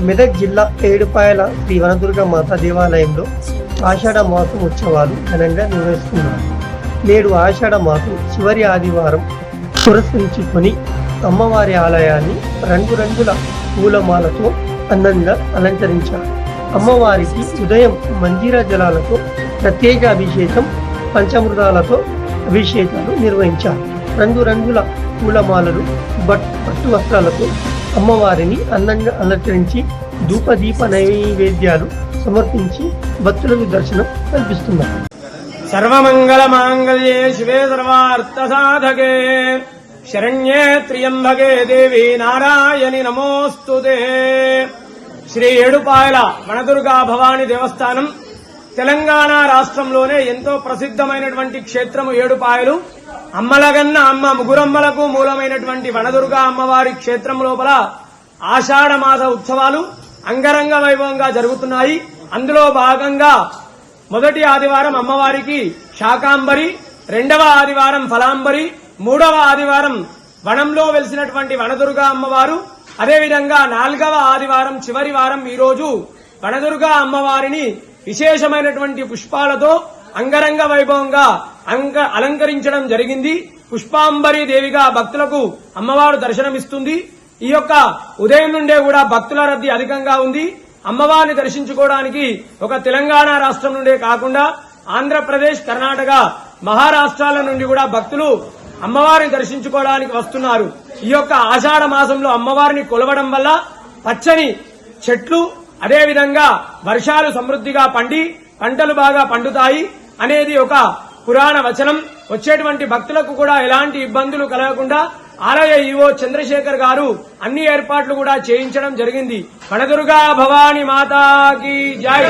మెదక్ జిల్లా ఏడుపాయల శ్రీ వనదుర్గ మాత దేవాలయంలో ఆషాఢ మాసం ఉత్సవాలు ఘనంగా నిర్వహిస్తున్నారు. నేడు ఆషాఢ మాసం చివరి ఆదివారం పురస్కరించుకొని అమ్మవారి ఆలయాన్ని రంగురంగుల పూలమాలతో అందంగా అలంకరించారు. అమ్మవారికి ఉదయం మంజీరా జలాలతో ప్రత్యేక అభిషేకం, పంచామృతాలతో అభిషేకాలు నిర్వహించారు. రంగురంగుల పూలమాలలు, పట్టు వస్త్రాలతో అమ్మవారిని అందంగా అలంకరించి ధూపదీప నైవేద్యాలు సమర్పించి భక్తులకు దర్శనం కల్పిస్తున్నారు. సర్వమంగళ మాంగళ్యే శివే సర్వార్థ సాధకే శరణ్యే త్ర్యంబకే దేవి నారాయణి నమోస్తుతే. శ్రీ ఏడుపాయల వనదుర్గా భవాని దేవస్థానం తెలంగాణ రాష్ట్రంలోనే ఎంతో ప్రసిద్ధమైనటువంటి క్షేత్రము ఏడుపాయలు. అమ్మలగన్న అమ్మ ముగురమ్మలకు మూలమైనటువంటి వనదుర్గా అమ్మవారి క్షేత్రం లోపల ఆషాఢ మాస ఉత్సవాలు అంగరంగ వైభవంగా జరుగుతున్నాయి. అందులో భాగంగా మొదటి ఆదివారం అమ్మవారికి శాకాంబరి, రెండవ ఆదివారం ఫలాంబరి, మూడవ ఆదివారం వనంలో వెలిసినటువంటి వనదుర్గా అమ్మవారు, అదేవిధంగా నాలుగవ ఆదివారం చివరి వారం ఈరోజు వనదుర్గా అమ్మవారిని విశేషమైనటువంటి పుష్పాలతో అంగరంగ వైభవంగా అలంకరించడం జరిగింది. పుష్పాంబరి దేవిగా భక్తులకు అమ్మవారు దర్శనమిస్తుంది. ఈ యొక్క ఉదయం నుండే కూడా భక్తుల రద్దీ అధికంగా ఉంది. అమ్మవారిని దర్శించుకోవడానికి ఒక తెలంగాణ రాష్ట్రం నుండే కాకుండా ఆంధ్రప్రదేశ్, కర్ణాటక, మహారాష్ట్రాల నుండి కూడా భక్తులు అమ్మవారిని దర్శించుకోవడానికి వస్తున్నారు. ఈ యొక్క ఆషాఢ మాసంలో అమ్మవారిని కొలవడం వల్ల పచ్చని చెట్లు, అదేవిధంగా వర్షాలు సమృద్ధిగా పండి పంటలు బాగా పండుతాయి అనేది ఒక పురాణ వచనం. వచ్చేటువంటి భక్తులకు కూడా ఎలాంటి ఇబ్బందులు కలగకుండా ఆలయ ఈవో చంద్రశేఖర్ గారు అన్ని ఏర్పాట్లు కూడా చేయించడం జరిగింది. వనదుర్గా భవాని మాతాకి జై.